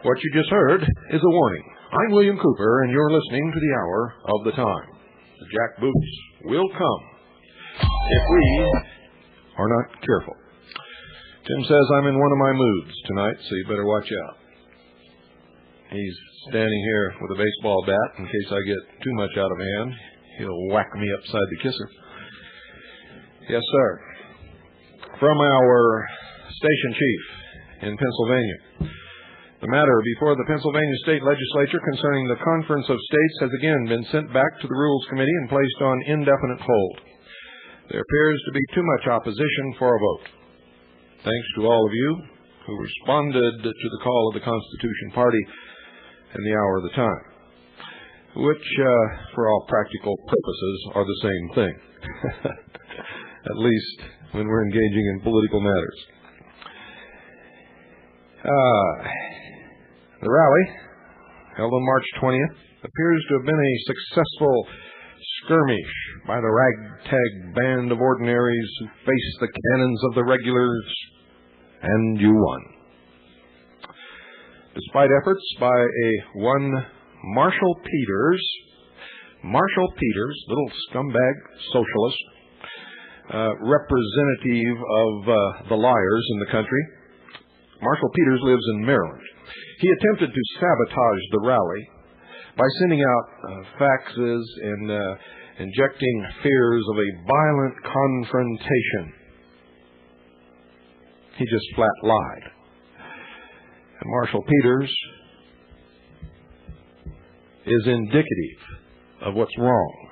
What you just heard is a warning. I'm William Cooper, and you're listening to the Hour of the Time. The jackboots will come if we are not careful. Tim says I'm in one of my moods tonight, so you better watch out. He's standing here with a baseball bat. In case I get too much out of hand, he'll whack me upside the kisser. Yes, sir. From our station chief in Pennsylvania. The matter before the Pennsylvania State Legislature concerning the Conference of States has again been sent back to the Rules Committee and placed on indefinite hold. There appears to be too much opposition for a vote. Thanks to all of you who responded to the call of the Constitution Party in the Hour of the Time, which, for all practical purposes, are the same thing, at least when we're engaging in political matters. The rally, held on March 20th, appears to have been a successful skirmish by the ragtag band of ordinaries who faced the cannons of the regulars, and you won. Despite efforts by one Marshall Peters, little scumbag socialist, representative of the liars in the country. Marshall Peters lives in Maryland. He attempted to sabotage the rally by sending out faxes and injecting fears of a violent confrontation. He just flat lied. And Marshall Peters is indicative of what's wrong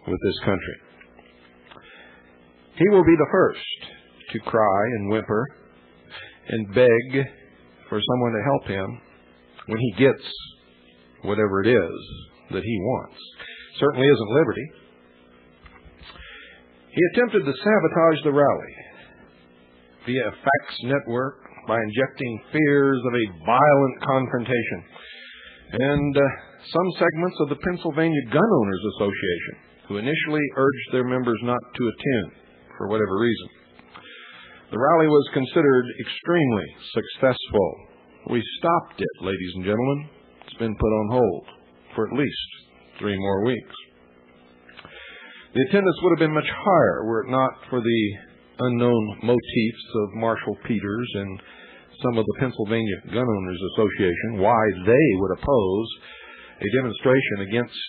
with this country. He will be the first to cry and whimper and beg for someone to help him when he gets whatever it is that he wants. Certainly isn't liberty. He attempted to sabotage the rally via a fax network by injecting fears of a violent confrontation. And some segments of the Pennsylvania Gun Owners Association, who initially urged their members not to attend for whatever reason. The rally was considered extremely successful. We stopped it, ladies and gentlemen. It's been put on hold for at least 3 more weeks. The attendance would have been much higher were it not for the unknown motifs of Marshall Peters and some of the Pennsylvania Gun Owners Association, why they would oppose a demonstration against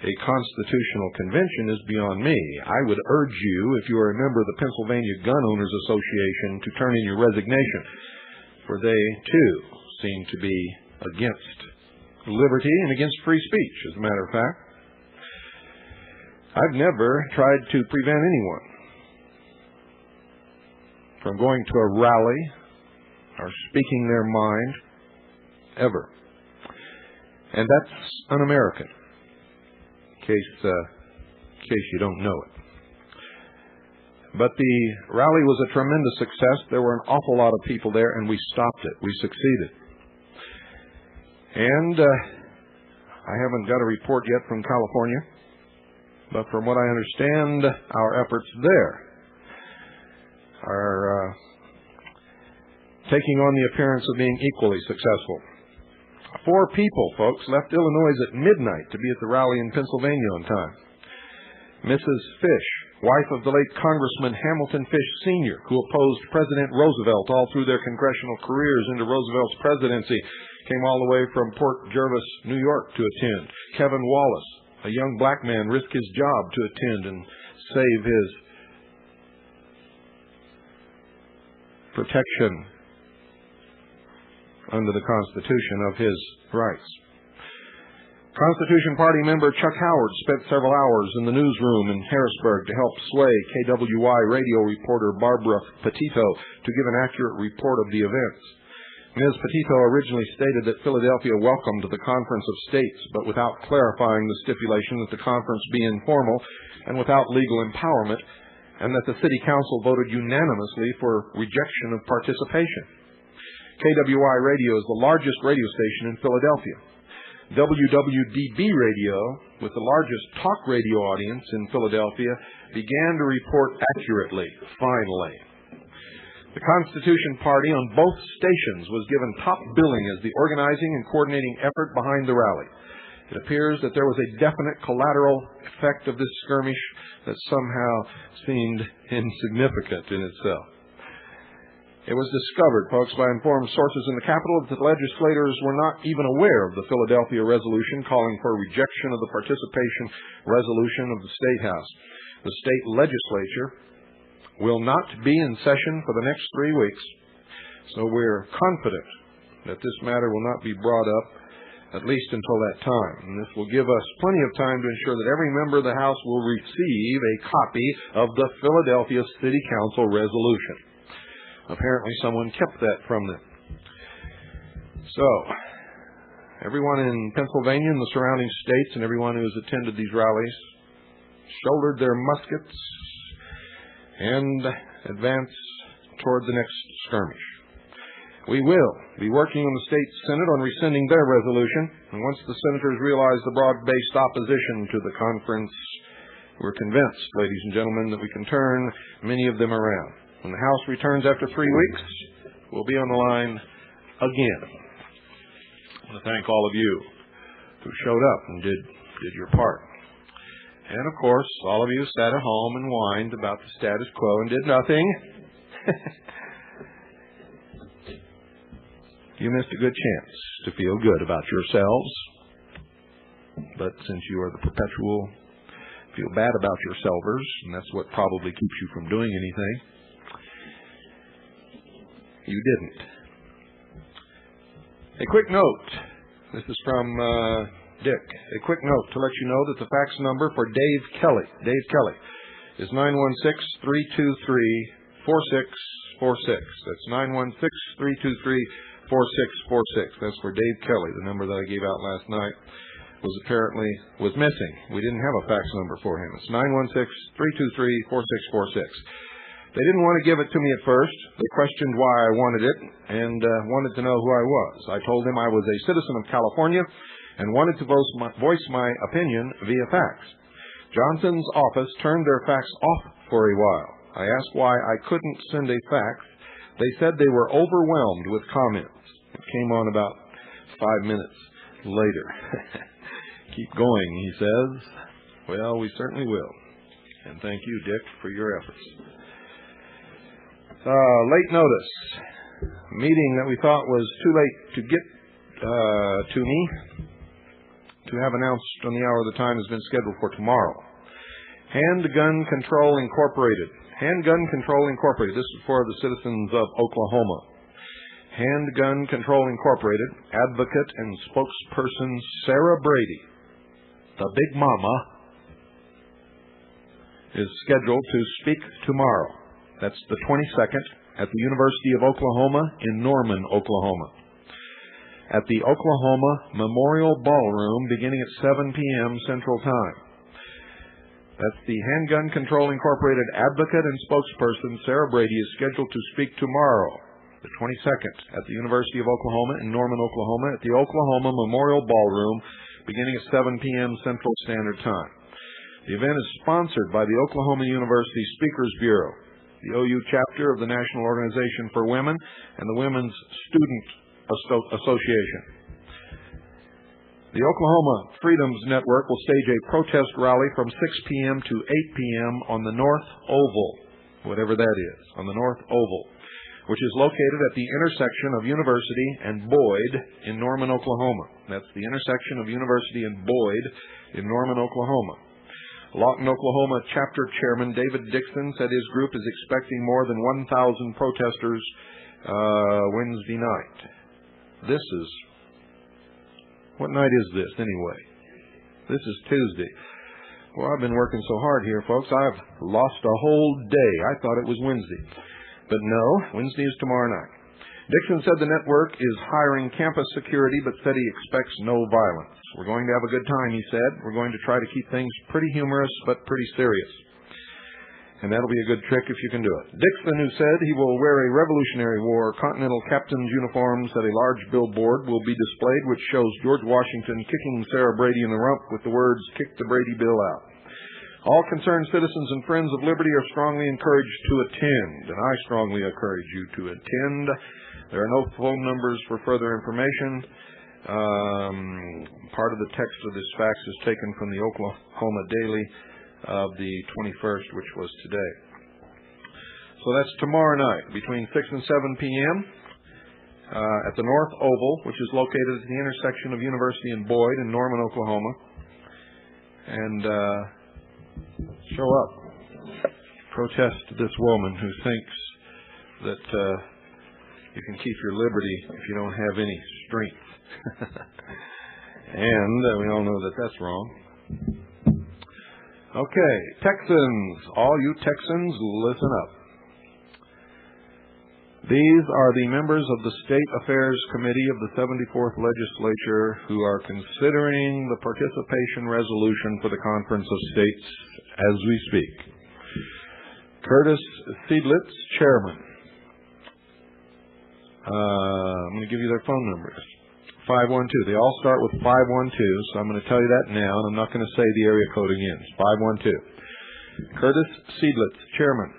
a constitutional convention is beyond me. I would urge you, if you are a member of the Pennsylvania Gun Owners Association, to turn in your resignation, for they, too, seem to be against liberty and against free speech, as a matter of fact. I've never tried to prevent anyone from going to a rally or speaking their mind, ever. And that's un-American. In case you don't know it. But the rally was a tremendous success. There were an awful lot of people there, and we stopped it. We succeeded. And I haven't got a report yet from California, but from what I understand, our efforts there are taking on the appearance of being equally successful. 4 people, folks, left Illinois at midnight to be at the rally in Pennsylvania on time. Mrs. Fish, wife of the late Congressman Hamilton Fish Sr., who opposed President Roosevelt all through their congressional careers into Roosevelt's presidency, came all the way from Port Jervis, New York, to attend. Kevin Wallace, a young black man, risked his job to attend and save his protection under the Constitution of his rights. Constitution Party member Chuck Howard spent several hours in the newsroom in Harrisburg to help sway KWY radio reporter Barbara Petito to give an accurate report of the events. Ms. Petito originally stated that Philadelphia welcomed the Conference of States, but without clarifying the stipulation that the conference be informal and without legal empowerment, and that the City Council voted unanimously for rejection of participation. KWY Radio is the largest radio station in Philadelphia. WWDB Radio, with the largest talk radio audience in Philadelphia, began to report accurately, finally. The Constitution Party on both stations was given top billing as the organizing and coordinating effort behind the rally. It appears that there was a definite collateral effect of this skirmish that somehow seemed insignificant in itself. It was discovered, folks, by informed sources in the Capitol that the legislators were not even aware of the Philadelphia resolution calling for rejection of the participation resolution of the State House. The state legislature will not be in session for the next 3 weeks, so we're confident that this matter will not be brought up at least until that time. And this will give us plenty of time to ensure that every member of the House will receive a copy of the Philadelphia City Council resolution. Apparently someone kept that from them. So, everyone in Pennsylvania and the surrounding states and everyone who has attended these rallies shouldered their muskets and advanced toward the next skirmish. We will be working in the state Senate on rescinding their resolution, and once the senators realize the broad-based opposition to the conference, we're convinced, ladies and gentlemen, that we can turn many of them around. When the House returns after 3 weeks, we'll be on the line again. I want to thank all of you who showed up and did your part. And, of course, all of you sat at home and whined about the status quo and did nothing. You missed a good chance to feel good about yourselves. But since you are the perpetual feel bad about yourselvers, and that's what probably keeps you from doing anything, you didn't. A quick note. This is from Dick. A quick note to let you know that the fax number for Dave Kelly is 916-323-4646. That's 916-323-4646. That's for Dave Kelly. The number that I gave out last night was missing. We didn't have a fax number for him. It's 916-323-4646. They didn't want to give it to me at first. They questioned why I wanted it and wanted to know who I was. I told them I was a citizen of California and wanted to voice my opinion via fax. Johnson's office turned their fax off for a while. I asked why I couldn't send a fax. They said they were overwhelmed with comments. It came on about 5 minutes later. Keep going, he says. Well, we certainly will. And thank you, Dick, for your efforts. Late notice. Meeting that we thought was too late to get to me to have announced on the hour of the time has been scheduled for tomorrow. Handgun Control Incorporated. Handgun Control Incorporated. This is for the citizens of Oklahoma. Handgun Control Incorporated. Advocate and spokesperson Sarah Brady, the Big Mama, is scheduled to speak tomorrow. That's the 22nd at the University of Oklahoma in Norman, Oklahoma. At the Oklahoma Memorial Ballroom beginning at 7 p.m. Central Time. That's the Handgun Control Incorporated advocate and spokesperson Sarah Brady is scheduled to speak tomorrow, the 22nd, at the University of Oklahoma in Norman, Oklahoma, at the Oklahoma Memorial Ballroom beginning at 7 p.m. Central Standard Time. The event is sponsored by the Oklahoma University Speakers Bureau, the OU chapter of the National Organization for Women, and the Women's Student Association. The Oklahoma Freedoms Network will stage a protest rally from 6 p.m. to 8 p.m. on the North Oval, whatever that is, on the North Oval, which is located at the intersection of University and Boyd in Norman, Oklahoma. That's the intersection of University and Boyd in Norman, Oklahoma. Lawton, Oklahoma chapter chairman David Dixon said his group is expecting more than 1,000 protesters Wednesday night. What night is this anyway? This is Tuesday. Well, I've been working so hard here, folks. I've lost a whole day. I thought it was Wednesday. But no, Wednesday is tomorrow night. Dixon said the network is hiring campus security, but said he expects no violence. We're going to have a good time, he said. We're going to try to keep things pretty humorous, but pretty serious. And that'll be a good trick if you can do it. Dixon, who said he will wear a Revolutionary War Continental captain's uniforms at a large billboard, will be displayed, which shows George Washington kicking Sarah Brady in the rump with the words, "Kick the Brady Bill out." All concerned citizens and friends of liberty are strongly encouraged to attend, and I strongly encourage you to attend. There are no phone numbers for further information. Part of the text of this fax is taken from the Oklahoma Daily of the 21st, which was today. So that's tomorrow night between 6 and 7 p.m. At the North Oval, which is located at the intersection of University and Boyd in Norman, Oklahoma. And show up. Protest this woman who thinks that you can keep your liberty if you don't have any strength. And we all know that that's wrong. Okay, Texans, all you Texans, listen up. These are the members of the State Affairs Committee of the 74th Legislature who are considering the participation resolution for the Conference of States as we speak. Curtis Seidlitz, Chairman. I'm going to give you their phone numbers. 512. They all start with 512, so I'm going to tell you that now, and I'm not going to say the area code again. It's 512. Curtis Seidlitz, Chairman.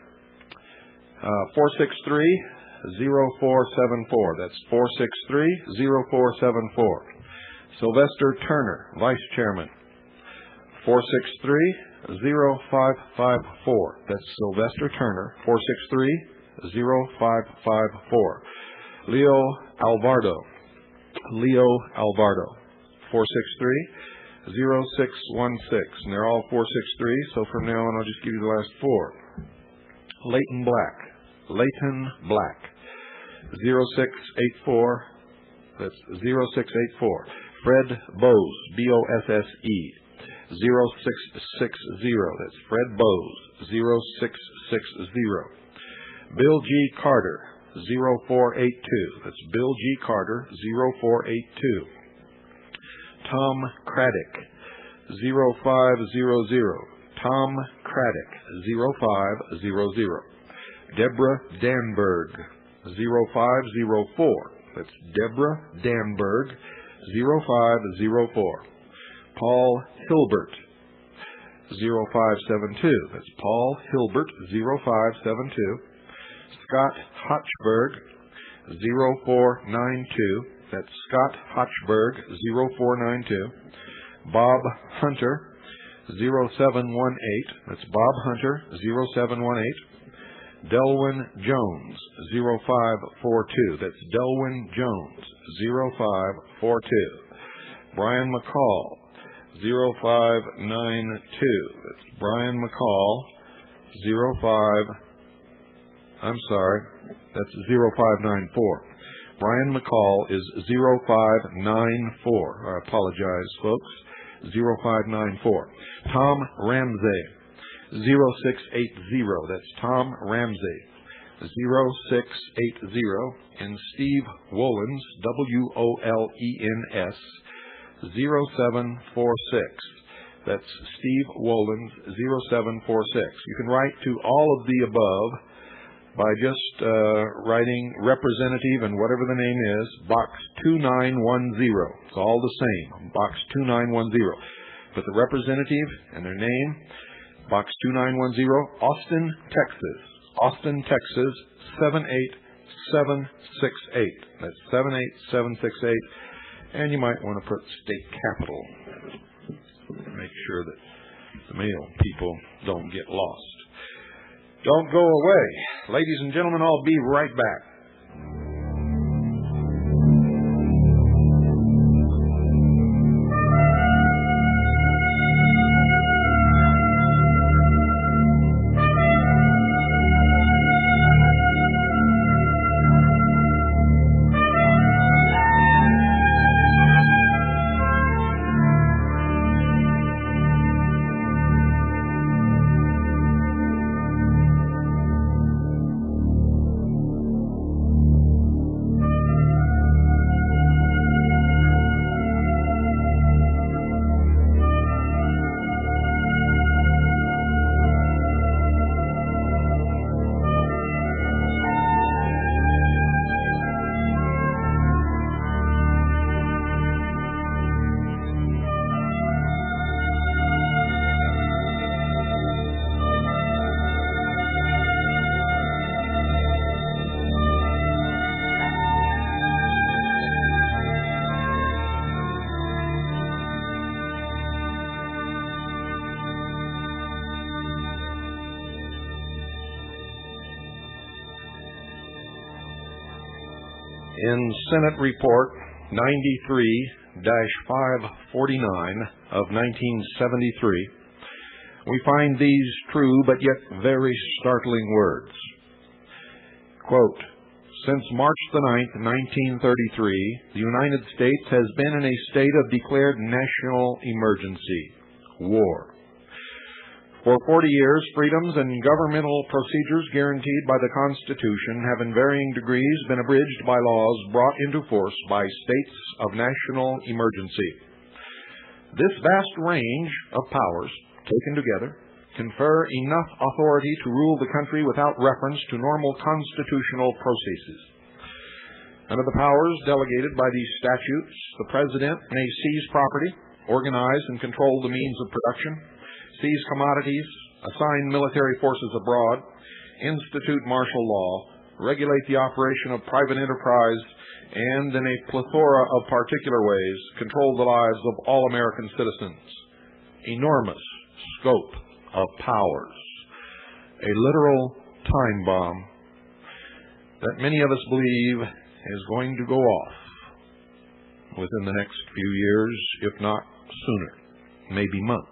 463-0474. That's 463-0474. Sylvester Turner, Vice Chairman. 463-0554. That's Sylvester Turner. 463-0554. Leo Alvarado. 463-0616. And they're all 463, so from now on I'll just give you the last four. Leighton Black. 0684. That's 0684. Fred Bose, B-O-S-S-E. 0660. That's Fred Bose, 0660. Bill G. Carter, 0482. That's Bill G. Carter, 0482. Tom Craddock, 0500. Tom Craddock, 0500. Deborah Danberg, 0504. That's Deborah Danberg, 0504. Paul Hilbert, 0572. That's Paul Hilbert, 0572. Scott Hochberg, 0492. That's Scott Hochberg, 0492. Bob Hunter, 0718. That's Bob Hunter, 0718. Delwyn Jones, 0542. That's Delwyn Jones, 0542. Brian McCall, 0592. That's Brian McCall, 0594. Brian McCall is 0594. I apologize, folks. 0594. Tom Ramsey, 0680. That's Tom Ramsey, 0680. And Steve Wollens, Wollens, 0746. That's Steve Wollens, 0746. You can write to all of the above by just writing representative and whatever the name is, Box 2910. It's all the same, Box 2910. But the representative and their name, Box 2910, Austin, Texas. Austin, Texas, 78768. That's 78768. And you might want to put state capital. Make sure that the mail people don't get lost. Don't go away. Ladies and gentlemen, I'll be right back. In Senate Report 93-549 of 1973, we find these true but yet very startling words. Quote, "Since March the 9th, 1933, the United States has been in a state of declared national emergency, war. For 40 years, freedoms and governmental procedures guaranteed by the Constitution have in varying degrees been abridged by laws brought into force by states of national emergency. This vast range of powers, taken together, confer enough authority to rule the country without reference to normal constitutional processes. Under the powers delegated by these statutes, the President may seize property, organize and control the means of production, seize commodities, assign military forces abroad, institute martial law, regulate the operation of private enterprise, and in a plethora of particular ways, control the lives of all American citizens. Enormous scope of powers. A literal time bomb that many of us believe is going to go off within the next few years, if not sooner, maybe months."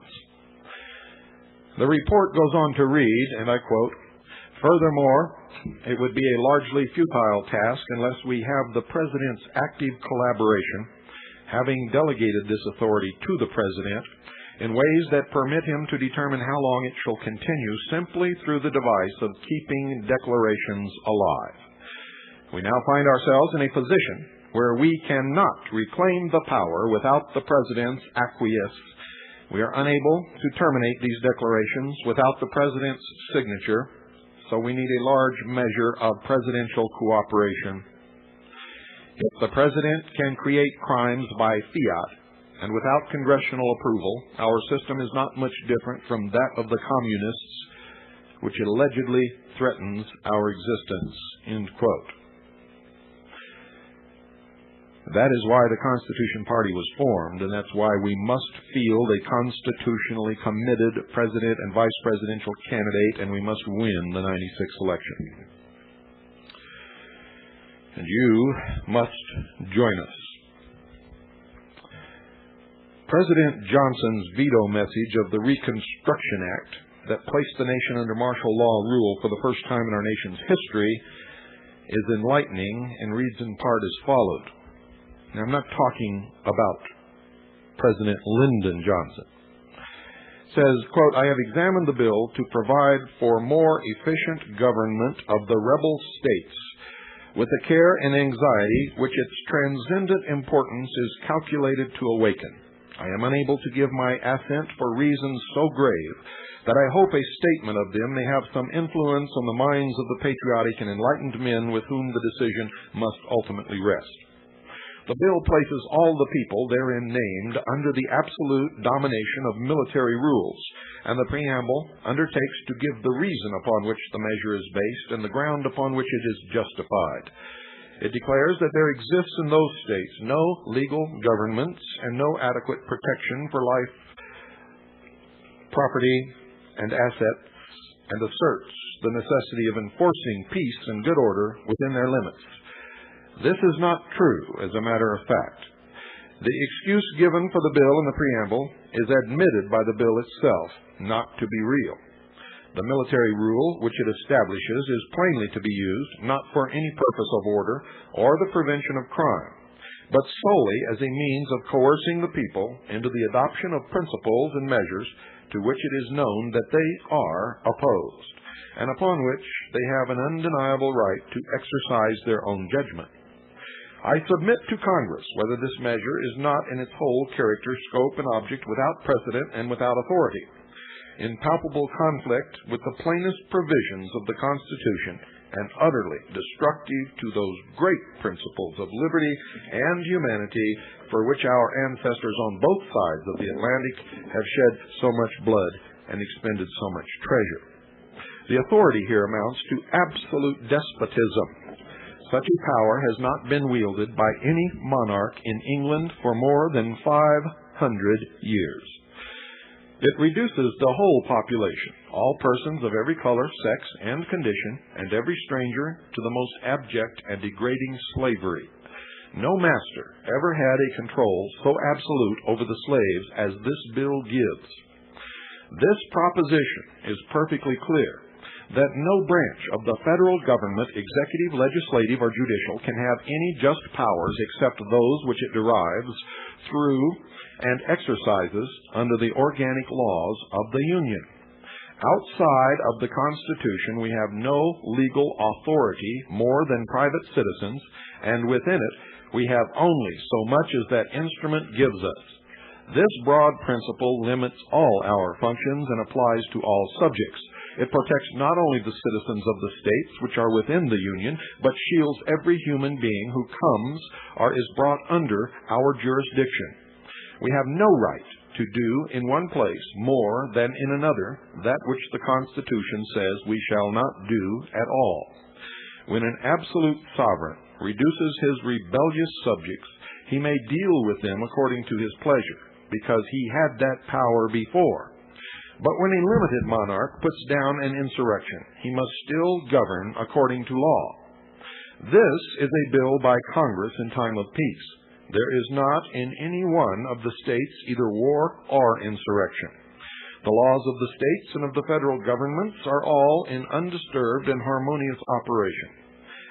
The report goes on to read, and I quote, "Furthermore, it would be a largely futile task unless we have the President's active collaboration, having delegated this authority to the President in ways that permit him to determine how long it shall continue simply through the device of keeping declarations alive. We now find ourselves in a position where we cannot reclaim the power without the President's acquiescence. We are unable to terminate these declarations without the President's signature, so we need a large measure of presidential cooperation. If the President can create crimes by fiat and without congressional approval, our system is not much different from that of the communists, which allegedly threatens our existence." End quote. That is why the Constitution Party was formed, and that's why we must field a constitutionally committed president and vice presidential candidate, and we must win the '96 election. And you must join us. President Johnson's veto message of the Reconstruction Act that placed the nation under martial law rule for the first time in our nation's history is enlightening and reads in part as followed. Now, I'm not talking about President Lyndon Johnson. It says, quote, "I have examined the bill to provide for more efficient government of the rebel states with the care and anxiety which its transcendent importance is calculated to awaken. I am unable to give my assent for reasons so grave that I hope a statement of them may have some influence on the minds of the patriotic and enlightened men with whom the decision must ultimately rest. The bill places all the people therein named under the absolute domination of military rules, and the preamble undertakes to give the reason upon which the measure is based and the ground upon which it is justified. It declares that there exists in those states no legal governments and no adequate protection for life, property, and assets, and asserts the necessity of enforcing peace and good order within their limits. This is not true, as a matter of fact. The excuse given for the bill in the preamble is admitted by the bill itself not to be real. The military rule which it establishes is plainly to be used not for any purpose of order or the prevention of crime, but solely as a means of coercing the people into the adoption of principles and measures to which it is known that they are opposed, and upon which they have an undeniable right to exercise their own judgment. I submit to Congress whether this measure is not in its whole character, scope, and object without precedent and without authority, in palpable conflict with the plainest provisions of the Constitution, and utterly destructive to those great principles of liberty and humanity for which our ancestors on both sides of the Atlantic have shed so much blood and expended so much treasure. The authority here amounts to absolute despotism. Such a power has not been wielded by any monarch in England for more than 500 years. It reduces the whole population, all persons of every color, sex, and condition, and every stranger to the most abject and degrading slavery No master ever had a control so absolute over the slaves as this bill gives. This proposition is perfectly clear, that no branch of the federal government, executive, legislative, or judicial, can have any just powers except those which it derives through and exercises under the organic laws of the Union. Outside of the Constitution, we have no legal authority more than private citizens, and within it we have only so much as that instrument gives us. This broad principle limits all our functions and applies to all subjects. It protects not only the citizens of the states which are within the Union, but shields every human being who comes or is brought under our jurisdiction. We have no right to do in one place more than in another that which the Constitution says we shall not do at all. When an absolute sovereign reduces his rebellious subjects, he may deal with them according to his pleasure, because he had that power before. But when a limited monarch puts down an insurrection, he must still govern according to law. This is a bill by Congress in time of peace. There is not in any one of the states either war or insurrection. The laws of the states and of the federal governments are all in undisturbed and harmonious operation.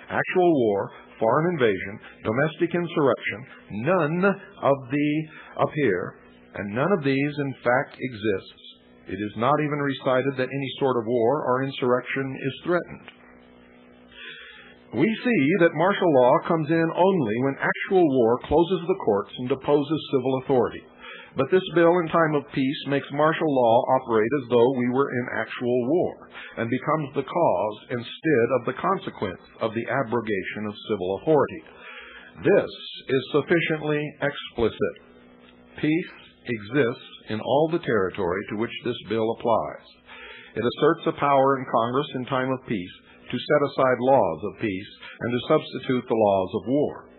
Actual war, foreign invasion, domestic insurrection, none of these appear, and none of these in fact exists. It is not even recited that any sort of war or insurrection is threatened. We see that martial law comes in only when actual war closes the courts and deposes civil authority. But this bill in time of peace makes martial law operate as though we were in actual war, and becomes the cause instead of the consequence of the abrogation of civil authority. This is sufficiently explicit. Peace exists in all the territory to which this bill applies. It asserts a power in Congress in time of peace to set aside laws of peace and to substitute the laws of war.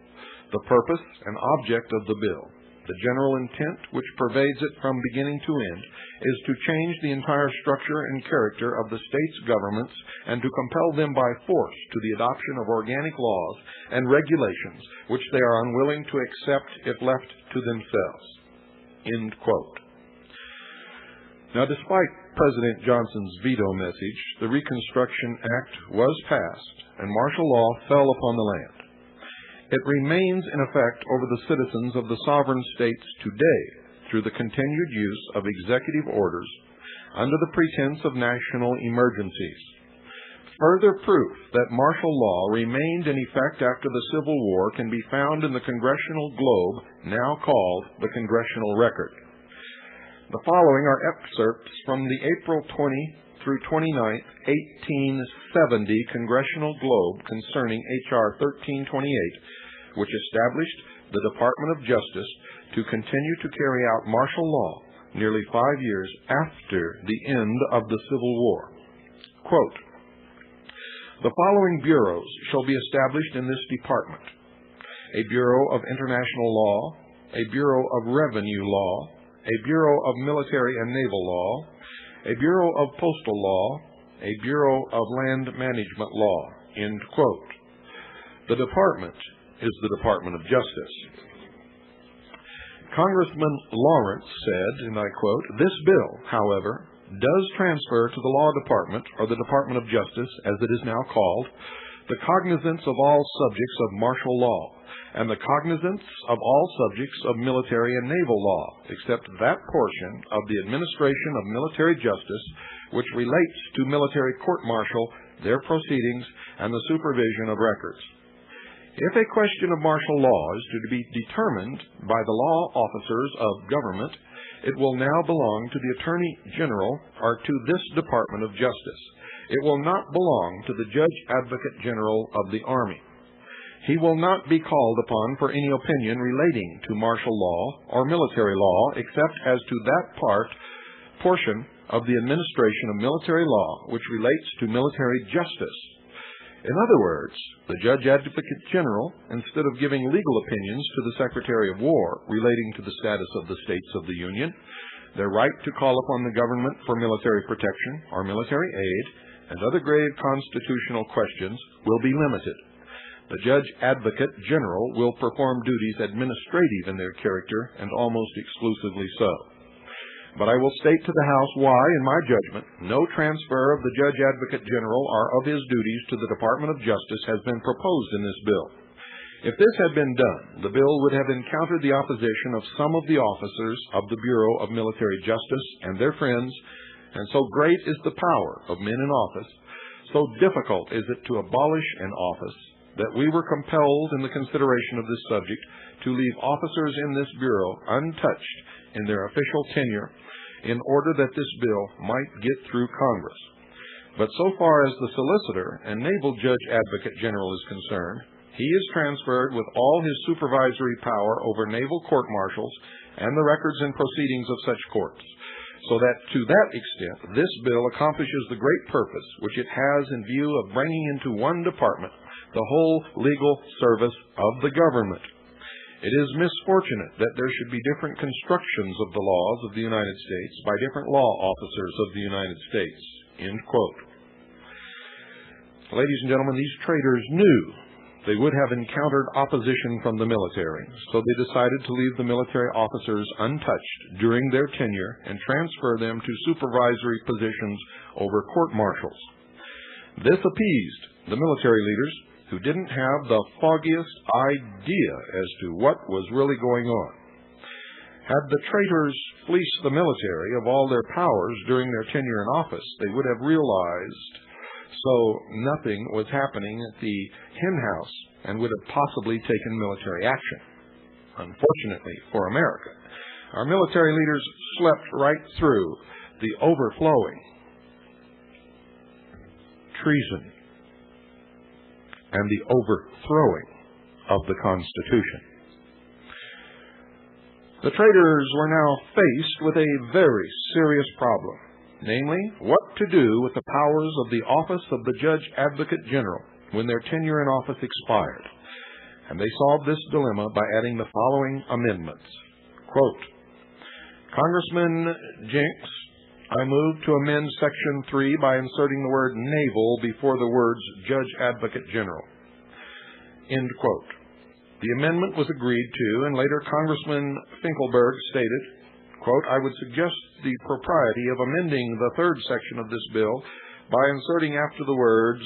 The purpose and object of the bill, the general intent which pervades it from beginning to end, is to change the entire structure and character of the states' governments and to compel them by force to the adoption of organic laws and regulations which they are unwilling to accept if left to themselves. End quote. Now, despite President Johnson's veto message, the Reconstruction Act was passed and martial law fell upon the land. It remains in effect over the citizens of the sovereign states today through the continued use of executive orders under the pretense of national emergencies. Further proof that martial law remained in effect after the Civil War can be found in the Congressional Globe, now called the Congressional Record. The following are excerpts from the April 20 through 29, 1870 Congressional Globe concerning H.R. 1328, which established the Department of Justice to continue to carry out martial law nearly 5 years after the end of the Civil War. Quote, "The following bureaus shall be established in this department: a Bureau of International Law, a Bureau of Revenue Law, a Bureau of Military and Naval Law, a Bureau of Postal Law, a Bureau of Land Management Law." End quote. The department is the Department of Justice. Congressman Lawrence said, and I quote, "This bill, however, does transfer to the Law Department, or the Department of Justice, as it is now called, the cognizance of all subjects of martial law, and the cognizance of all subjects of military and naval law, except that portion of the administration of military justice which relates to military court-martial, their proceedings, and the supervision of records. If a question of martial law is to be determined by the law officers of government, it will now belong to the Attorney General or to this Department of Justice. It will not belong to the Judge Advocate General of the Army. He will not be called upon for any opinion relating to martial law or military law except as to that portion of the administration of military law which relates to military justice. In other words, the Judge Advocate General, instead of giving legal opinions to the Secretary of War relating to the status of the states of the Union, their right to call upon the government for military protection or military aid and other grave constitutional questions will be limited. The Judge Advocate General will perform duties administrative in their character and almost exclusively so. But I will state to the House why, in my judgment, no transfer of the Judge Advocate General or of his duties to the Department of Justice has been proposed in this bill. If this had been done, the bill would have encountered the opposition of some of the officers of the Bureau of Military Justice and their friends, and so great is the power of men in office, so difficult is it to abolish an office, that we were compelled in the consideration of this subject to leave officers in this Bureau untouched in their official tenure in order that this bill might get through Congress. But so far as the Solicitor and Naval Judge Advocate General is concerned, he is transferred with all his supervisory power over naval court-martials and the records and proceedings of such courts, so that to that extent this bill accomplishes the great purpose which it has in view of bringing into one department the whole legal service of the government. It is misfortunate that there should be different constructions of the laws of the United States by different law officers of the United States." End quote. Ladies and gentlemen, these traitors knew they would have encountered opposition from the military, so they decided to leave the military officers untouched during their tenure and transfer them to supervisory positions over court-martials. This appeased the military leaders, who didn't have the foggiest idea as to what was really going on. Had the traitors fleeced the military of all their powers during their tenure in office, they would have realized so nothing was happening at the henhouse and would have possibly taken military action. Unfortunately for America, our military leaders slept right through the overflowing treason and the overthrowing of the Constitution. The traitors were now faced with a very serious problem, namely, what to do with the powers of the office of the Judge Advocate General when their tenure in office expired. And they solved this dilemma by adding the following amendments. Quote, "Congressman Jenks, I move to amend Section 3 by inserting the word naval before the words Judge Advocate General." End quote. The amendment was agreed to, and later Congressman Finkelberg stated, quote, "I would suggest the propriety of amending the third section of this bill by inserting after the words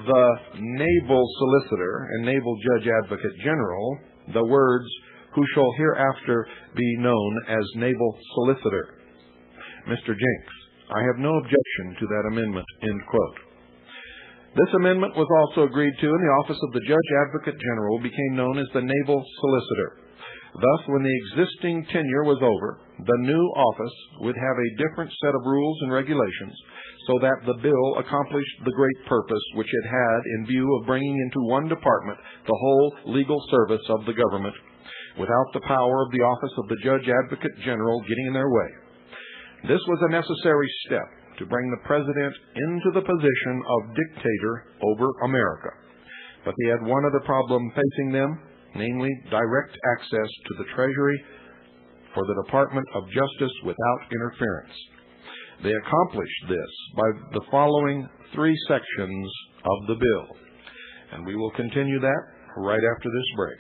the Naval Solicitor and Naval Judge Advocate General the words who shall hereafter be known as Naval Solicitor. Mr. Jenks, I have no objection to that amendment." End quote. This amendment was also agreed to, and the office of the Judge Advocate General became known as the Naval Solicitor. Thus, when the existing tenure was over, the new office would have a different set of rules and regulations, so that the bill accomplished the great purpose which it had in view of bringing into one department the whole legal service of the government, without the power of the office of the Judge Advocate General getting in their way. This was a necessary step to bring the President into the position of dictator over America. But they had one other problem facing them, namely direct access to the Treasury for the Department of Justice without interference. They accomplished this by the following three sections of the bill. And we will continue that right after this break.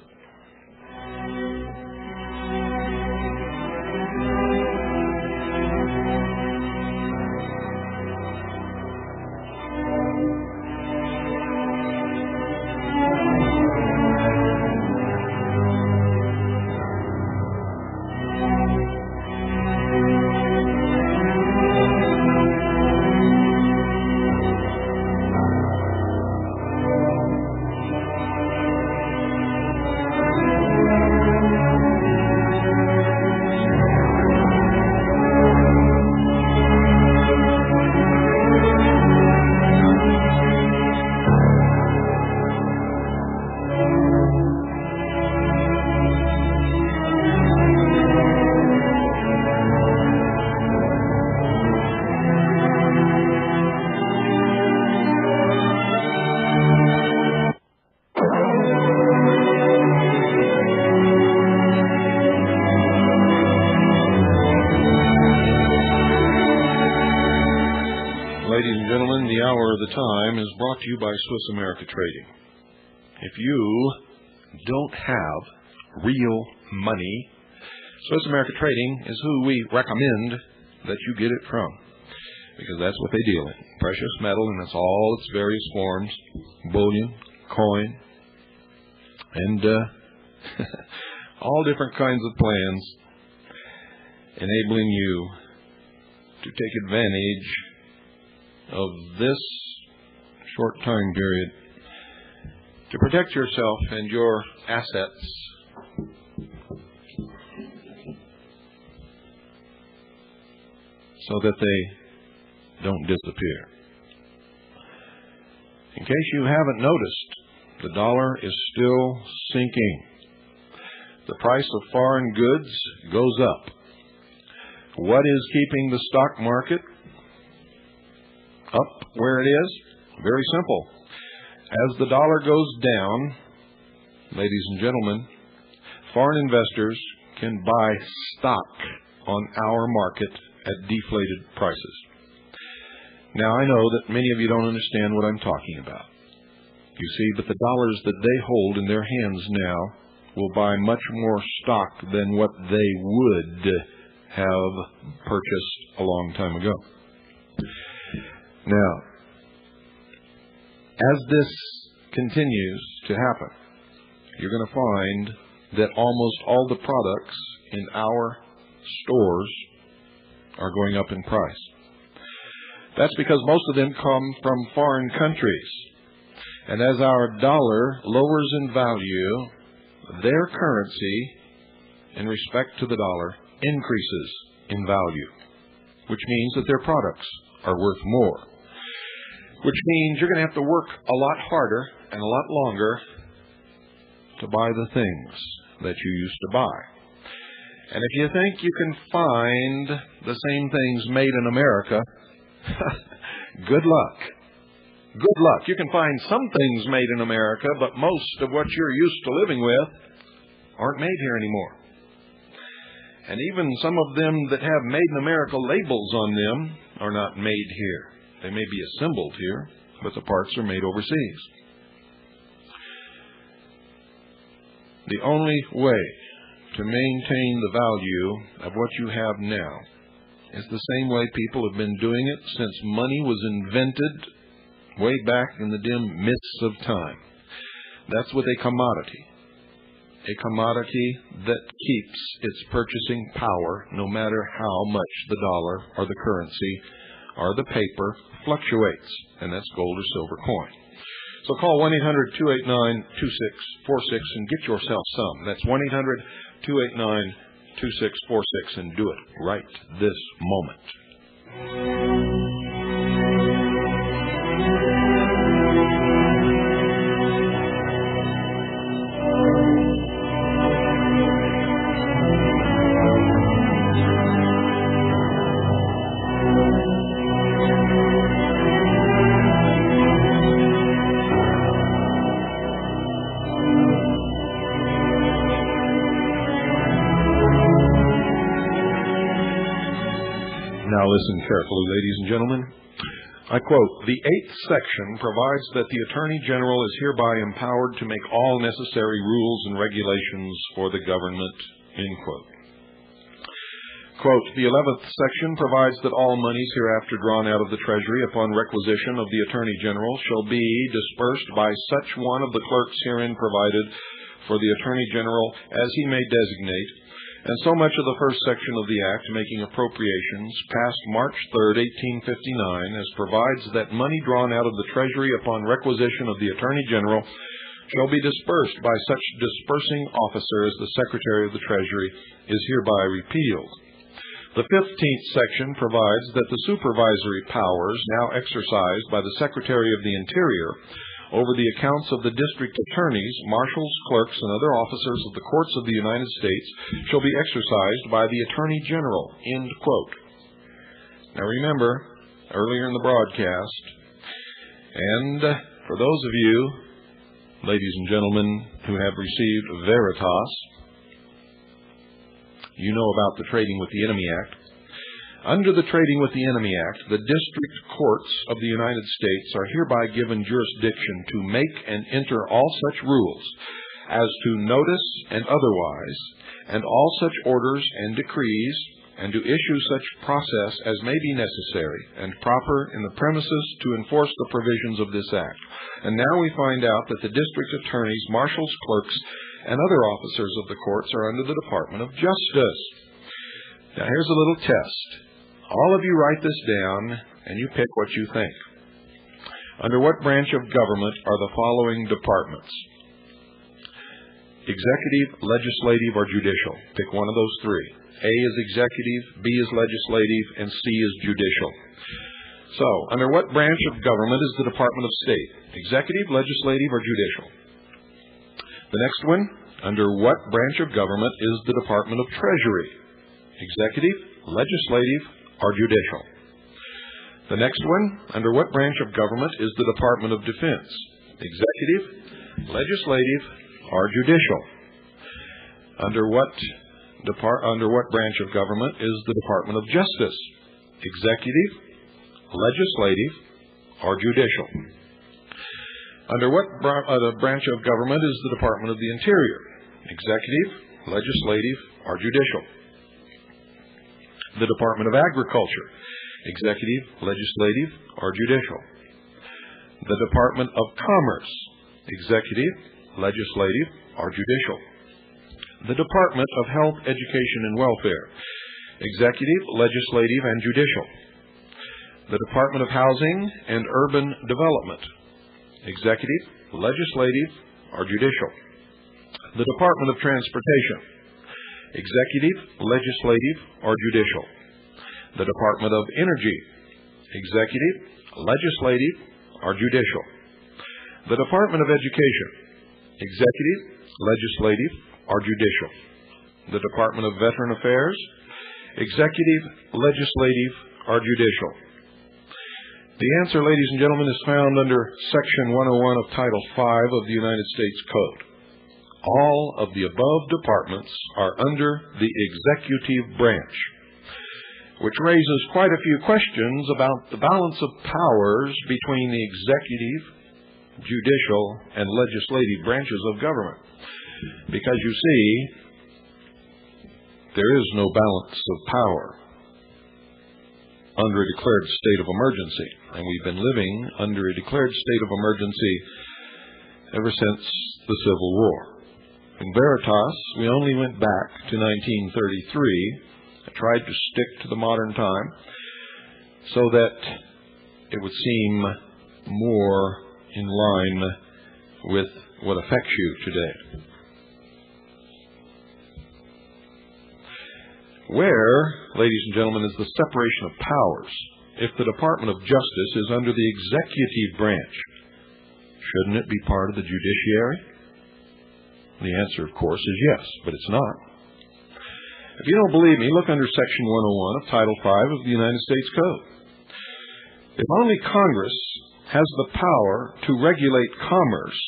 Ladies and gentlemen, the hour of the time is brought to you by Swiss America Trading. if you don't have real money, Swiss America Trading is who we recommend that you get it from, because that's what they deal in. Precious metal in all its various forms, bullion, coin, and all different kinds of plans enabling you to take advantage of this short time period to protect yourself and your assets so that they don't disappear. In case you haven't noticed, the dollar is still sinking. The price of foreign goods goes up. What is keeping the stock market up where it is? Very simple. As the dollar goes down, ladies and gentlemen, foreign investors can buy stock on our market at deflated prices. Now, I know that many of you don't understand what I'm talking about. You see, but the dollars that they hold in their hands now will buy much more stock than what they would have purchased a long time ago. Now, as this continues to happen, you're going to find that almost all the products in our stores are going up in price. That's because most of them come from foreign countries. And as our dollar lowers in value, their currency, in respect to the dollar, increases in value, which means that their products are worth more, which means you're going to have to work a lot harder and a lot longer to buy the things that you used to buy. And if you think you can find the same things made in America, good luck. Good luck. You can find some things made in America, but most of what you're used to living with aren't made here anymore. And even some of them that have Made in America labels on them are not made here. They may be assembled here, but the parts are made overseas. The only way to maintain the value of what you have now is the same way people have been doing it since money was invented way back in the dim mists of time. That's with a commodity that keeps its purchasing power no matter how much the dollar or the currency or the paper fluctuates, and that's gold or silver coin. So call 1-800-289-2646 and get yourself some. That's 1-800-289-2646, and do it right this moment. Now listen carefully, ladies and gentlemen. I quote, "The 8th section provides that the Attorney General is hereby empowered to make all necessary rules and regulations for the government," end quote. Quote, "The 11th section provides that all monies hereafter drawn out of the Treasury upon requisition of the Attorney General shall be dispersed by such one of the clerks herein provided for the Attorney General as he may designate, and so much of the first section of the Act making appropriations passed March 3rd, 1859, as provides that money drawn out of the Treasury upon requisition of the Attorney General shall be dispersed by such dispersing officer as the Secretary of the Treasury, is hereby repealed. The 15th section provides that the supervisory powers now exercised by the Secretary of the Interior over the accounts of the district attorneys, marshals, clerks, and other officers of the courts of the United States shall be exercised by the Attorney General," end quote. Now remember, earlier in the broadcast, and for those of you, ladies and gentlemen, who have received Veritas, you know about the Trading with the Enemy Act. Under the Trading with the Enemy Act, the district courts of the United States are hereby given jurisdiction to make and enter all such rules as to notice and otherwise, and all such orders and decrees, and to issue such process as may be necessary and proper in the premises to enforce the provisions of this act. And now we find out that the district attorneys, marshals, clerks, and other officers of the courts are under the Department of Justice. Now here's a little test. All of you write this down, and you pick what you think. Under what branch of government are the following departments? Executive, legislative, or judicial? Pick one of those three. A is executive, B is legislative, and C is judicial. So, under what branch of government is the Department of State? Executive, legislative, or judicial? The next one, under what branch of government is the Department of Treasury? Executive, legislative, or judicial? The next one, under what branch of government is the Department of Defense? Executive, legislative, or judicial? Under what branch of government is the Department of Justice? Executive, legislative, or judicial? Under what branch of government is the Department of the Interior? Executive, legislative, or judicial? The Department of Agriculture, executive, legislative, or judicial? The Department of Commerce, executive, legislative, or judicial? The Department of Health, Education, and Welfare, executive, legislative, and judicial? The Department of Housing and Urban Development, executive, legislative, or judicial? The Department of Transportation, executive, legislative, or judicial? The Department of Energy, executive, legislative, or judicial? The Department of Education, executive, legislative, or judicial? The Department of Veteran Affairs, executive, legislative, or judicial? The answer, ladies and gentlemen, is found under Section 101 of Title V of the United States Code. All of the above departments are under the executive branch, which raises quite a few questions about the balance of powers between the executive, judicial, and legislative branches of government. Because you see, there is no balance of power under a declared state of emergency, and we've been living under a declared state of emergency ever since the Civil War. In Veritas, we only went back to 1933. I tried to stick to the modern time so that it would seem more in line with what affects you today. Where, ladies and gentlemen, is the separation of powers if the Department of Justice is under the executive branch? Shouldn't it be part of the judiciary? The answer, of course, is yes, but it's not. If you don't believe me, look under Section 101 of Title V of the United States Code. If only Congress has the power to regulate commerce,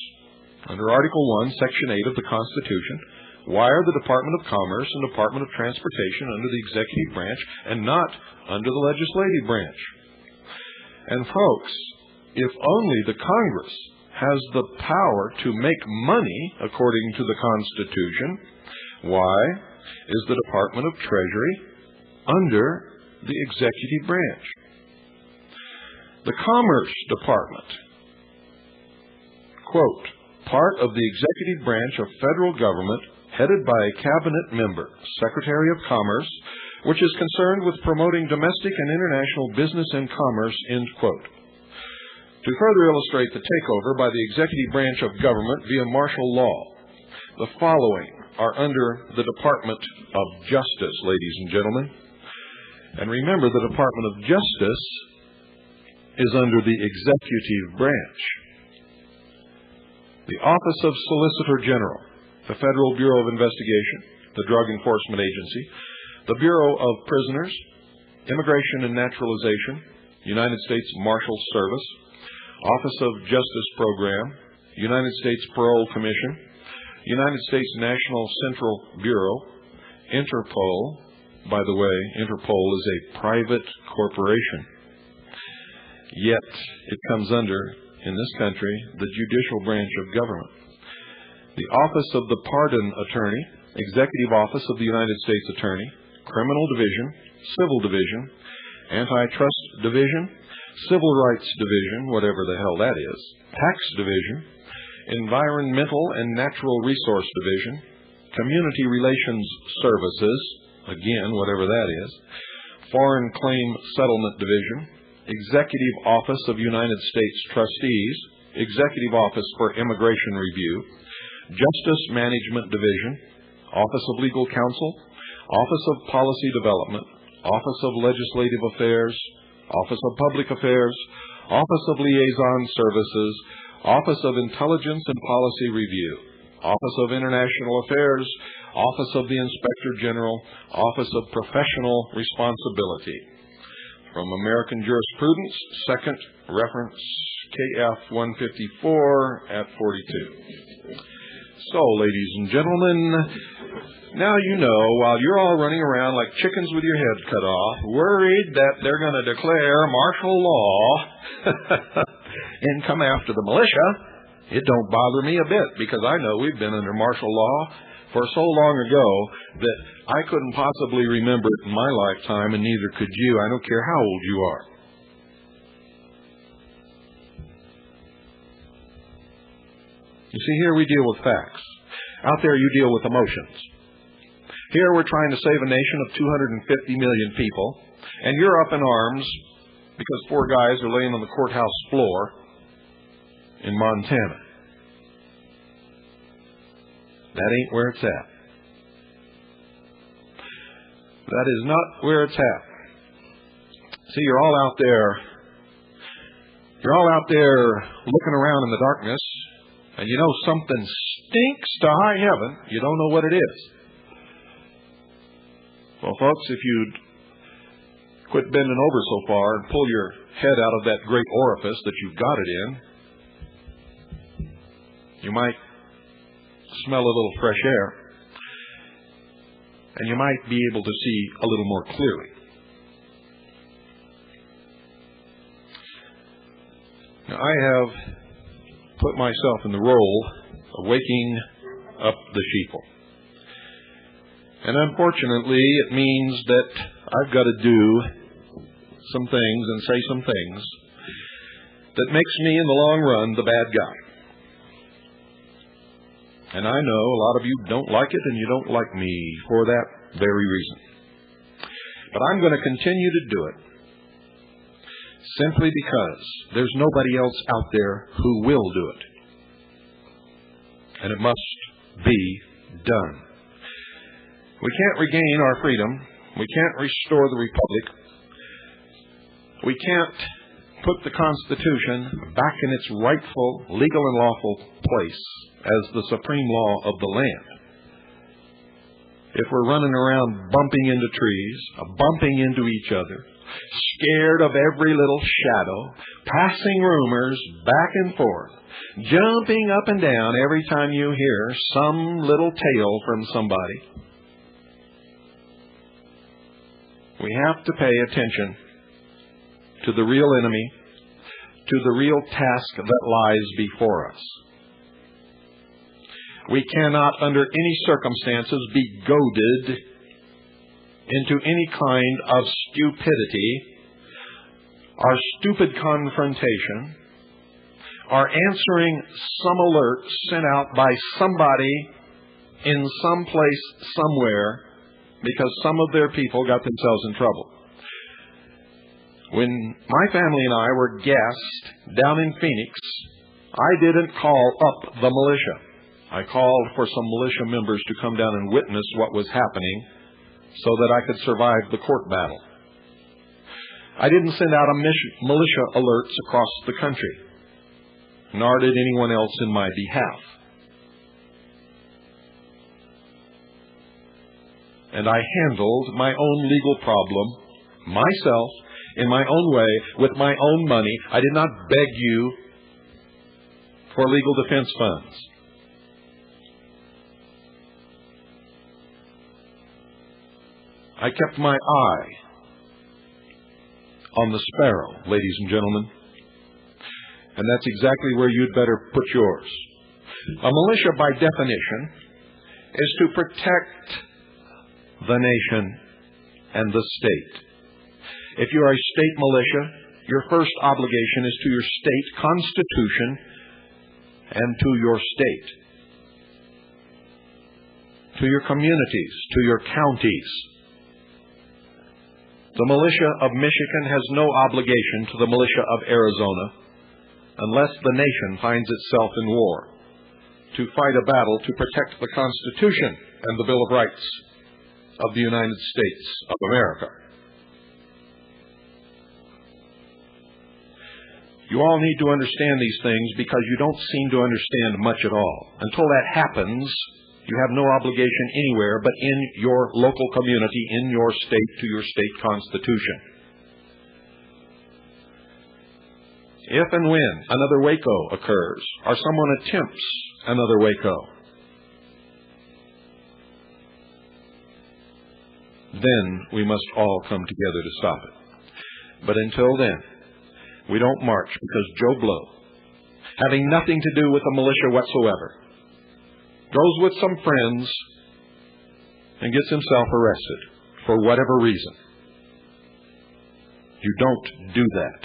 under Article 1, Section 8 of the Constitution, why are the Department of Commerce and Department of Transportation under the executive branch and not under the legislative branch? And folks, if only the Congress has the power to make money according to the Constitution, why is the Department of Treasury under the executive branch? The Commerce Department, quote, part of the executive branch of federal government headed by a cabinet member, Secretary of Commerce, which is concerned with promoting domestic and international business and commerce, end quote. To further illustrate the takeover by the executive branch of government via martial law, the following are under the Department of Justice, ladies and gentlemen. And remember, the Department of Justice is under the executive branch. The Office of Solicitor General, the Federal Bureau of Investigation, the Drug Enforcement Agency, the Bureau of Prisoners, Immigration and Naturalization, United States Marshal Service, Office of Justice Program, United States Parole Commission, United States National Central Bureau, Interpol, by the way, Interpol is a private corporation. Yet it comes under, in this country, the judicial branch of government. The Office of the Pardon Attorney, Executive Office of the United States Attorney, Criminal Division, Civil Division, Antitrust Division, Civil Rights Division, whatever the hell that is, Tax Division, Environmental and Natural Resource Division, Community Relations Services, again, whatever that is, Foreign Claim Settlement Division, Executive Office of United States Trustees, Executive Office for Immigration Review, Justice Management Division, Office of Legal Counsel, Office of Policy Development, Office of Legislative Affairs, Office of Public Affairs, Office of Liaison Services, Office of Intelligence and Policy Review, Office of International Affairs, Office of the Inspector General, Office of Professional Responsibility. From American Jurisprudence, second reference, KF 154 at 42. So, ladies and gentlemen, now you know, while you're all running around like chickens with your heads cut off, worried that they're going to declare martial law and come after the militia, it don't bother me a bit, because I know we've been under martial law for so long ago that I couldn't possibly remember it in my lifetime, and neither could you. I don't care how old you are. You see, here we deal with facts. Out there you deal with emotions. Here we're trying to save a nation of 250 million people, and you're up in arms because 4 guys are laying on the courthouse floor in Montana. That ain't where it's at. That is not where it's at. See, you're all out there looking around in the darkness, and you know something stinks to high heaven. You don't know what it is. Well, folks, if you'd quit bending over so far and pull your head out of that great orifice that you've got it in, you might smell a little fresh air, and you might be able to see a little more clearly. Now, I have put myself in the role of waking up the sheeple. And unfortunately, it means that I've got to do some things and say some things that makes me, in the long run, the bad guy. And I know a lot of you don't like it, and you don't like me for that very reason. But I'm going to continue to do it simply because there's nobody else out there who will do it. And it must be done. We can't regain our freedom. We can't restore the Republic. We can't put the Constitution back in its rightful, legal and lawful place as the supreme law of the land if we're running around bumping into trees, bumping into each other, scared of every little shadow, passing rumors back and forth, jumping up and down every time you hear some little tale from somebody. We have to pay attention to the real enemy, to the real task that lies before us. We cannot, under any circumstances, be goaded into any kind of stupidity, or stupid confrontation, or answering some alert sent out by somebody in some place somewhere because some of their people got themselves in trouble. When my family and I were guests down in Phoenix, I didn't call up the militia. I called for some militia members to come down and witness what was happening so that I could survive the court battle. I didn't send out militia alerts across the country, nor did anyone else in my behalf. And I handled my own legal problem myself, in my own way, with my own money. I did not beg you for legal defense funds. I kept my eye on the sparrow, ladies and gentlemen. And that's exactly where you'd better put yours. A militia, by definition, is to protect the nation and the state. If you are a state militia, your first obligation is to your state constitution and to your state, to your communities, to your counties. The militia of Michigan has no obligation to the militia of Arizona unless the nation finds itself in war to fight a battle to protect the Constitution and the Bill of Rights of the United States of America. You all need to understand these things because you don't seem to understand much at all. Until that happens, you have no obligation anywhere but in your local community, in your state, to your state constitution. If and when another Waco occurs, or someone attempts another Waco, then we must all come together to stop it. But until then, we don't march because Joe Blow, having nothing to do with the militia whatsoever, goes with some friends and gets himself arrested for whatever reason. You don't do that.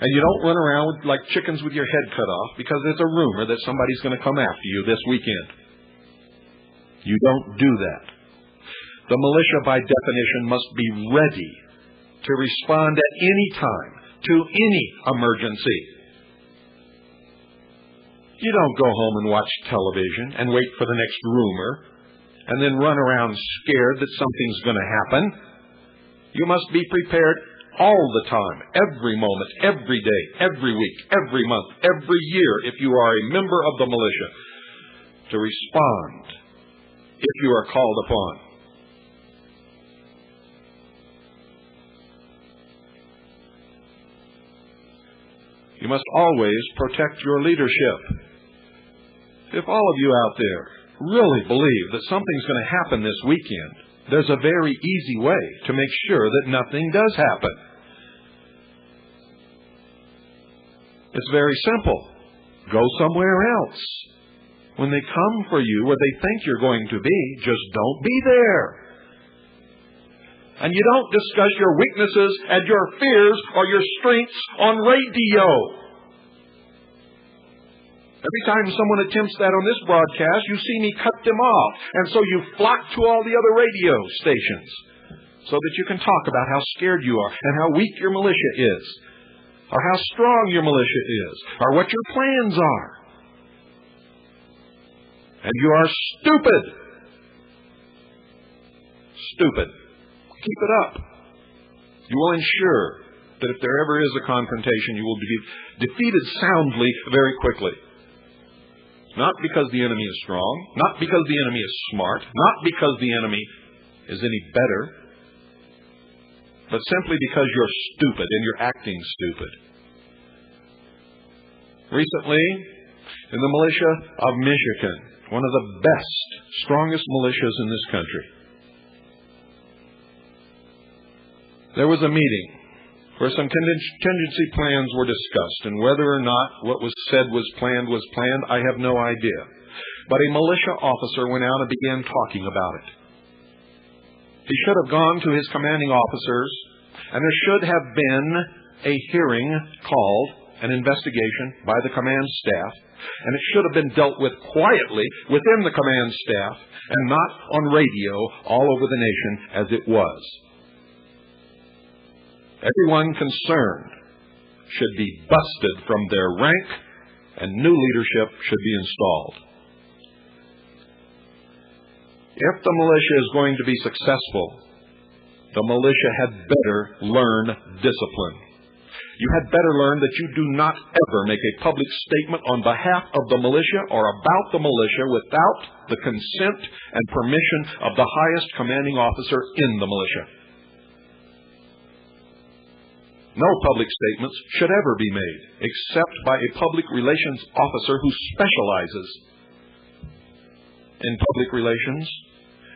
And you don't run around like chickens with your head cut off because there's a rumor that somebody's going to come after you this weekend. You don't do that. The militia, by definition, must be ready to respond at any time to any emergency. You don't go home and watch television and wait for the next rumor and then run around scared that something's going to happen. You must be prepared all the time, every moment, every day, every week, every month, every year, if you are a member of the militia, to respond if you are called upon. You must always protect your leadership. If all of you out there really believe that something's going to happen this weekend, there's a very easy way to make sure that nothing does happen. It's very simple. Go somewhere else. When they come for you where they think you're going to be, just don't be there. And you don't discuss your weaknesses and your fears or your strengths on radio. Every time someone attempts that on this broadcast, you see me cut them off. And so you flock to all the other radio stations so that you can talk about how scared you are and how weak your militia is, or how strong your militia is, or what your plans are. And you are stupid. Stupid. Keep it up. You will ensure that if there ever is a confrontation, you will be defeated soundly very quickly. Not because the enemy is strong, not because the enemy is smart, not because the enemy is any better, but simply because you're stupid and you're acting stupid. Recently, in the militia of Michigan, one of the best, strongest militias in this country, there was a meeting where some contingency plans were discussed, and whether or not what was said was planned, I have no idea. But a militia officer went out and began talking about it. He should have gone to his commanding officers, and there should have been a hearing called, an investigation by the command staff, and it should have been dealt with quietly within the command staff and not on radio all over the nation as it was. Everyone concerned should be busted from their rank, and new leadership should be installed. If the militia is going to be successful, the militia had better learn discipline. You had better learn that you do not ever make a public statement on behalf of the militia or about the militia without the consent and permission of the highest commanding officer in the militia. No public statements should ever be made except by a public relations officer who specializes in public relations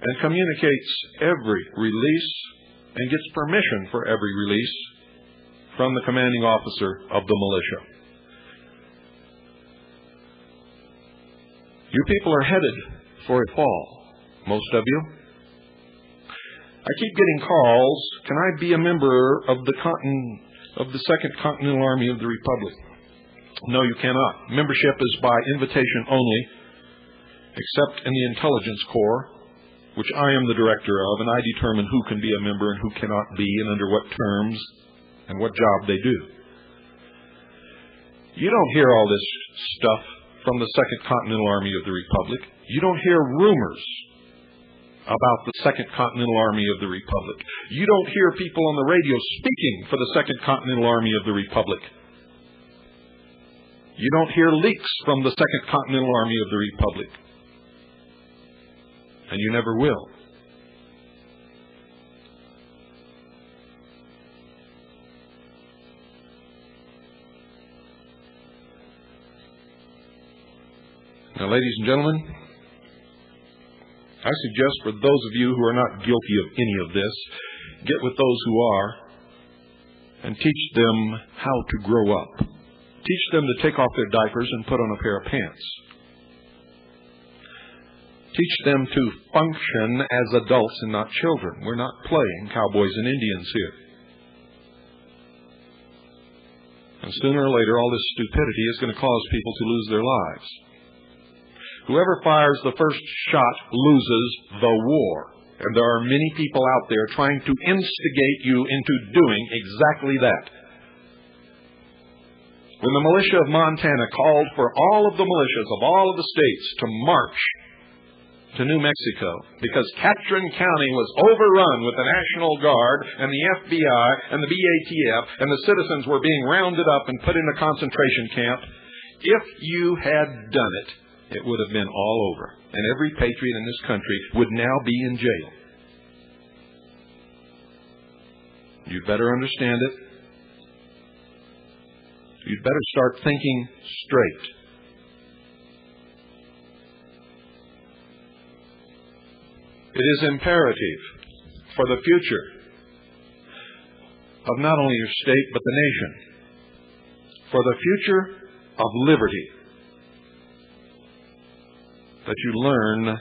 and communicates every release and gets permission for every release from the commanding officer of the militia. You people are headed for a fall, most of you. I keep getting calls, can I be a member of the Second Continental Army of the Republic? No, you cannot. Membership is by invitation only, except in the Intelligence Corps, which I am the director of, and I determine who can be a member and who cannot be, and under what terms, and what job they do. You don't hear all this stuff from the Second Continental Army of the Republic. You don't hear rumors about the Second Continental Army of the Republic. You don't hear people on the radio speaking for the Second Continental Army of the Republic. You don't hear leaks from the Second Continental Army of the Republic. And you never will. Now, ladies and gentlemen, I suggest for those of you who are not guilty of any of this, get with those who are and teach them how to grow up. Teach them to take off their diapers and put on a pair of pants. Teach them to function as adults and not children. We're not playing cowboys and Indians here. And sooner or later, all this stupidity is going to cause people to lose their lives. Whoever fires the first shot loses the war. And there are many people out there trying to instigate you into doing exactly that. When the militia of Montana called for all of the militias of all of the states to march to New Mexico because Catron County was overrun with the National Guard and the FBI and the BATF, and the citizens were being rounded up and put in a concentration camp, if you had done it, it would have been all over. And every patriot in this country would now be in jail. You'd better understand it. You'd better start thinking straight. It is imperative for the future of not only your state but the nation, for the future of liberty, that you learn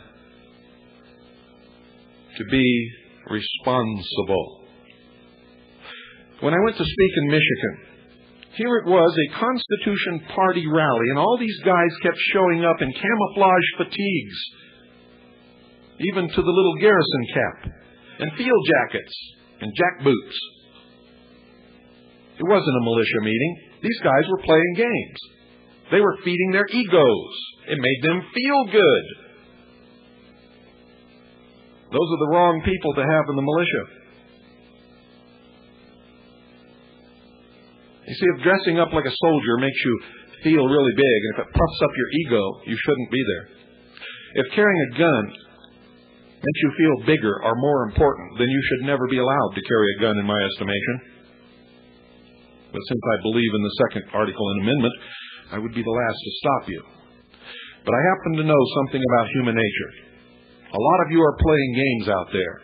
to be responsible. When I went to speak in Michigan, here it was, a Constitution Party rally, and all these guys kept showing up in camouflage fatigues, even to the little garrison cap, and field jackets, and jack boots. It wasn't a militia meeting. These guys were playing games. They were feeding their egos. It made them feel good. Those are the wrong people to have in the militia. You see, if dressing up like a soldier makes you feel really big, and if it puffs up your ego, you shouldn't be there. If carrying a gun makes you feel bigger or more important, then you should never be allowed to carry a gun, in my estimation. But since I believe in the second article and amendment, I would be the last to stop you. But I happen to know something about human nature. A lot of you are playing games out there.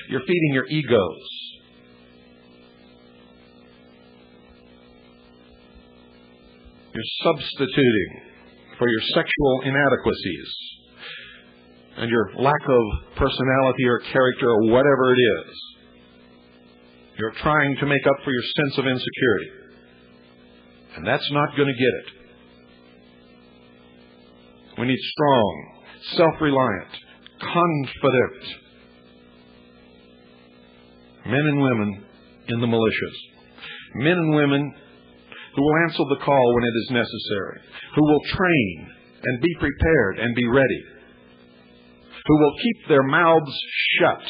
You're feeding your egos. You're substituting for your sexual inadequacies and your lack of personality or character or whatever it is. You're trying to make up for your sense of insecurity. And that's not going to get it. We need strong, self-reliant, confident men and women in the militias. Men and women who will answer the call when it is necessary, who will train and be prepared and be ready, who will keep their mouths shut.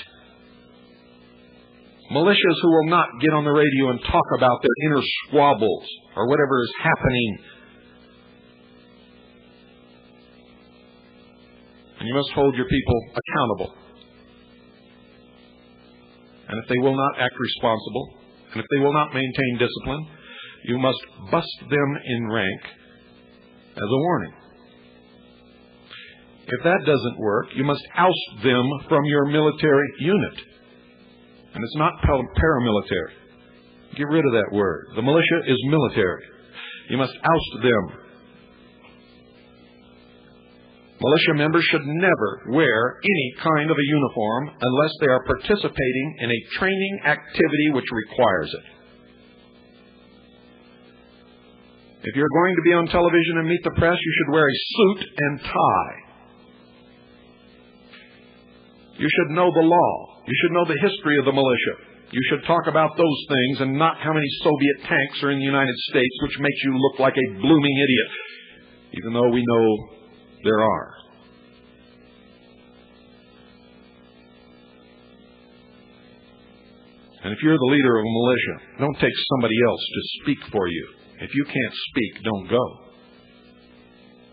Militias who will not get on the radio and talk about their inner squabbles or whatever is happening. And you must hold your people accountable. And if they will not act responsible, and if they will not maintain discipline, you must bust them in rank as a warning. If that doesn't work, you must oust them from your military unit. And it's not paramilitary. Get rid of that word. The militia is military. You must oust them. Militia members should never wear any kind of a uniform unless they are participating in a training activity which requires it. If you're going to be on television and meet the press, you should wear a suit and tie. You should know the law. You should know the history of the militia. You should talk about those things and not how many Soviet tanks are in the United States, which makes you look like a blooming idiot, even though we know there are. And if you're the leader of a militia, don't take somebody else to speak for you. If you can't speak, don't go.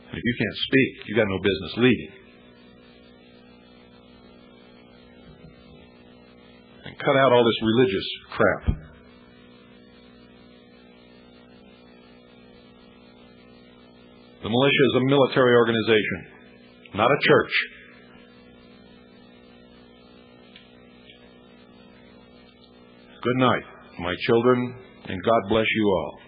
And if you can't speak, you got no business leading. And cut out all this religious crap. The militia is a military organization, not a church. Good night, my children, and God bless you all.